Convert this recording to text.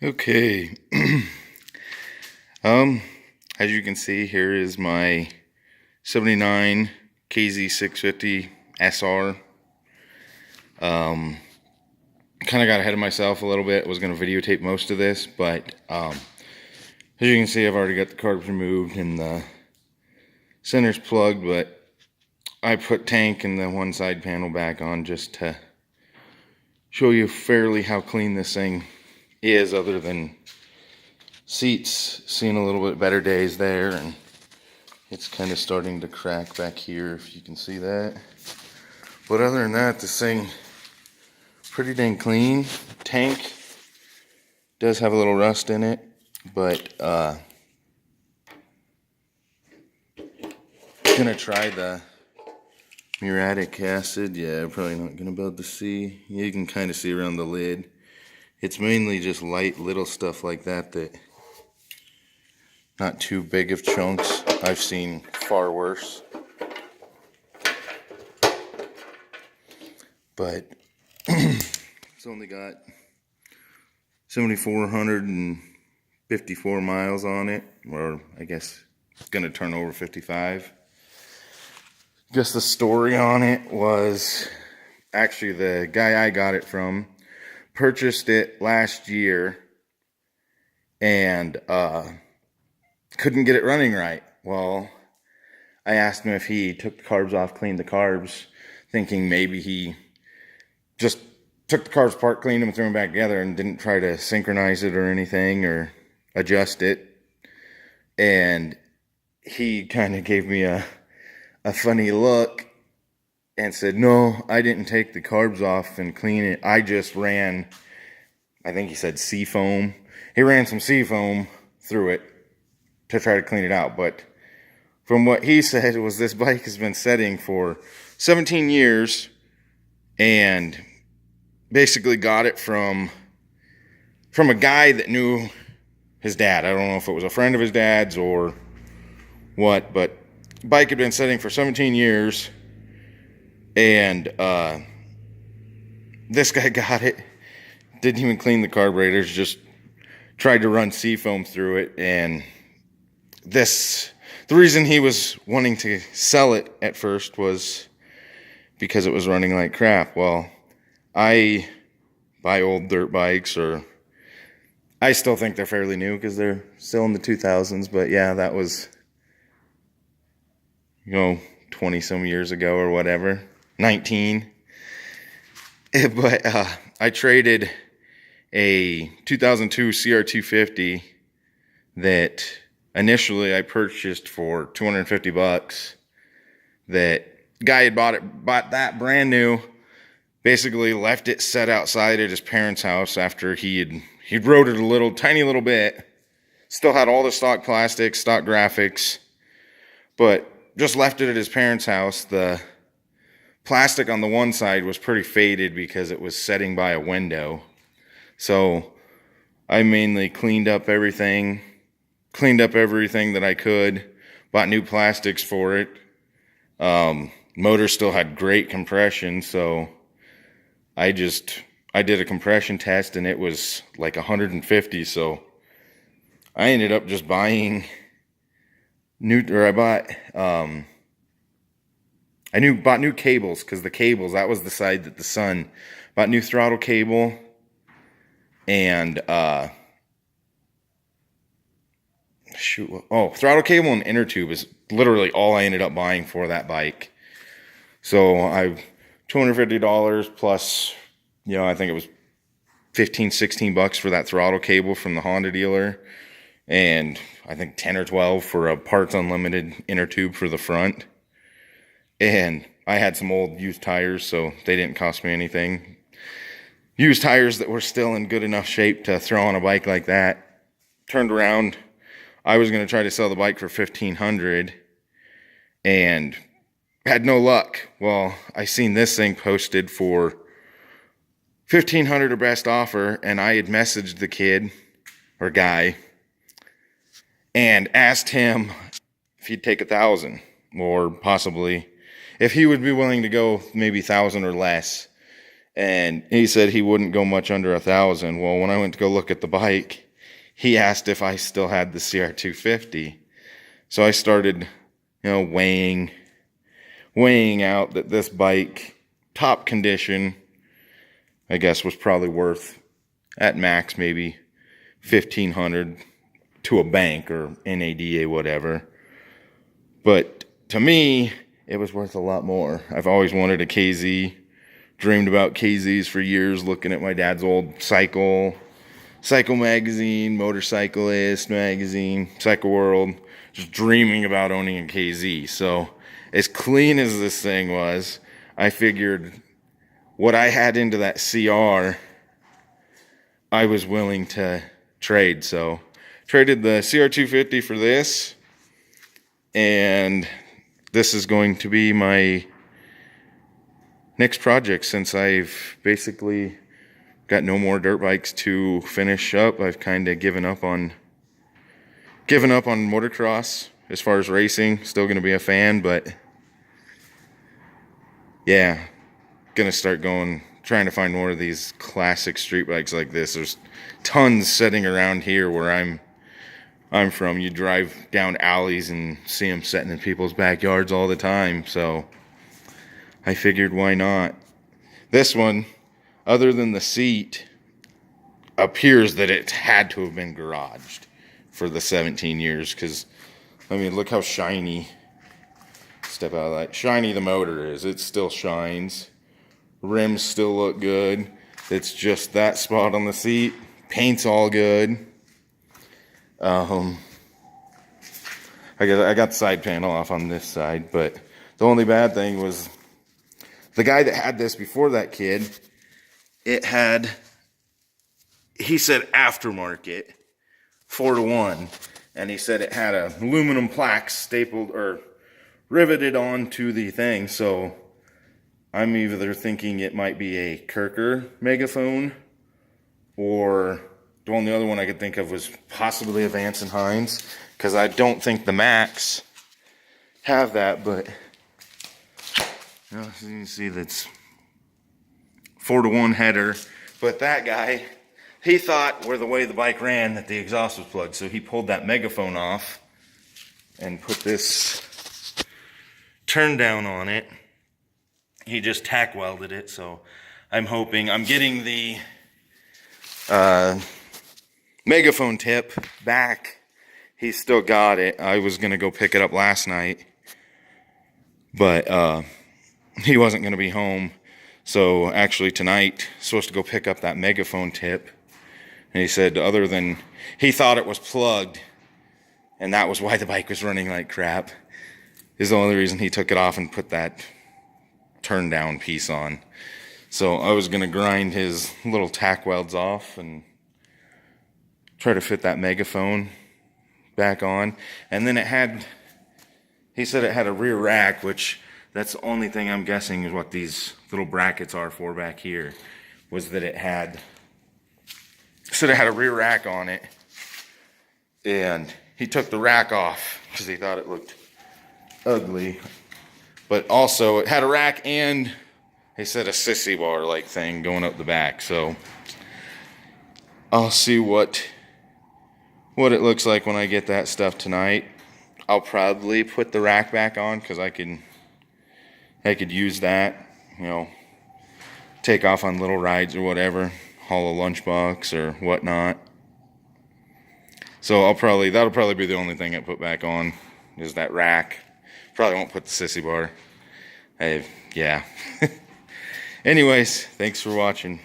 Okay. As you can see, here is my 79 KZ650 SR. Kind of got ahead of myself a little bit. I was going to videotape most of this, but as you can see, I've already got the carbs removed and the center's plugged, but I put tank and the one side panel back on just to show you fairly how clean this thing is, other than seats seeing a little bit better days there, and it's kind of starting to crack back here, if you can see that. But other than that, this thing pretty dang clean. Tank does have a little rust in it, but gonna try the muriatic acid. Yeah, probably not gonna be able to see. You can kind of see around the lid. It's mainly just light little stuff like that, not too big of chunks. I've seen far worse. But it's only got 7,454 miles on it, or I guess it's gonna turn over 55. Just the story on it was, actually the guy I got it from purchased it last year and couldn't get it running right. Well, I asked him if he took the carbs off, cleaned the carbs, thinking maybe he just took the carbs apart, cleaned them, and threw them back together, and didn't try to synchronize it or anything or adjust it. And he kind of gave me a funny look and said, "No, I didn't take the carbs off and clean it. I just ran," I think he said sea foam. He ran some sea foam through it to try to clean it out. But from what he said was, this bike has been setting for 17 years and basically got it from a guy that knew his dad. I don't know if it was a friend of his dad's or what, but the bike had been setting for 17 years. And this guy got it, didn't even clean the carburetors, just tried to run seafoam through it. And the reason he was wanting to sell it at first was because it was running like crap. Well, I buy old dirt bikes, or I still think they're fairly new because they're still in the 2000s. But yeah, that was, 20 some years ago or whatever. 19. But I traded a 2002 CR250 that initially I purchased for $250. That guy had bought that brand new, basically left it set outside at his parents' house after he'd rode it a tiny little bit. Still had all the stock plastics, stock graphics, but just left it at his parents' house. The plastic on the one side was pretty faded because it was setting by a window. So I mainly cleaned up everything that I could, bought new plastics for it. Motor still had great compression, so I did a compression test and it was like 150. So I ended up just buying bought new cables, because the cables, that was the side that the son bought. New throttle cable and throttle cable and inner tube is literally all I ended up buying for that bike. So I've $250 plus, I think it was $15-16 for that throttle cable from the Honda dealer, and I think 10 or 12 for a parts unlimited inner tube for the front. And I had some old used tires, so they didn't cost me anything. Used tires that were still in good enough shape to throw on a bike like that. Turned around, I was going to try to sell the bike for $1,500 and had no luck. Well, I seen this thing posted for $1,500 or best offer, and I had messaged the kid or guy and asked him if he'd take $1,000, or possibly if he would be willing to go maybe $1,000 or less. And he said he wouldn't go much under 1,000. Well, when I went to go look at the bike, he asked if I still had the CR250. So I started, weighing out that this bike, top condition, I guess, was probably worth at max maybe $1,500 to a bank or NADA, whatever. But to me, it was worth a lot more. I've always wanted a KZ, dreamed about KZs for years, looking at my dad's old cycle magazine, Motorcyclist magazine, Cycle World, just dreaming about owning a KZ. So as clean as this thing was, I figured what I had into that CR, I was willing to trade. So traded the CR250 for this, and this is going to be my next project since I've basically got no more dirt bikes to finish up. I've kind of given up on motocross as far as racing. Still going to be a fan, but yeah, gonna start trying to find more of these classic street bikes like this. There's tons sitting around here where I'm from. You drive down alleys and see them sitting in people's backyards all the time. So I figured, why not? This one, other than the seat, appears that it had to have been garaged for the 17 years. Because, I mean, look how shiny, step out of that, shiny the motor is. It still shines. Rims still look good. It's just that spot on the seat. Paint's all good. I got the side panel off on this side, but the only bad thing was the guy that had this before that kid, he said aftermarket 4-to-1, and he said it had a aluminum plaque stapled or riveted onto the thing. So I'm either thinking it might be a Kirker megaphone, or the only other one I could think of was possibly a Vance and Hines, because I don't think the Max have that. But you can see that's 4-to-1 header. But that guy, he thought where the way the bike ran that the exhaust was plugged, so he pulled that megaphone off and put this turn down on it. He just tack welded it. So I'm getting the megaphone tip back. He's still got it. I was gonna go pick it up last night, but he wasn't gonna be home. So actually tonight, supposed to go pick up that megaphone tip. And he said he thought it was plugged, and that was why the bike was running like crap, is the only reason he took it off and put that turn down piece on. So I was gonna grind his little tack welds off and try to fit that megaphone back on. And then he said it had a rear rack, which that's the only thing I'm guessing is what these little brackets are for back here, was that it had a rear rack on it. And he took the rack off because he thought it looked ugly. But also it had a rack and he said a sissy bar like thing going up the back. So I'll see what it looks like when I get that stuff tonight. I'll probably put the rack back on because I could use that, take off on little rides or whatever, haul a lunchbox or whatnot. So that'll probably be the only thing I put back on is that rack. Probably won't put the sissy bar. Yeah. Anyways, thanks for watching.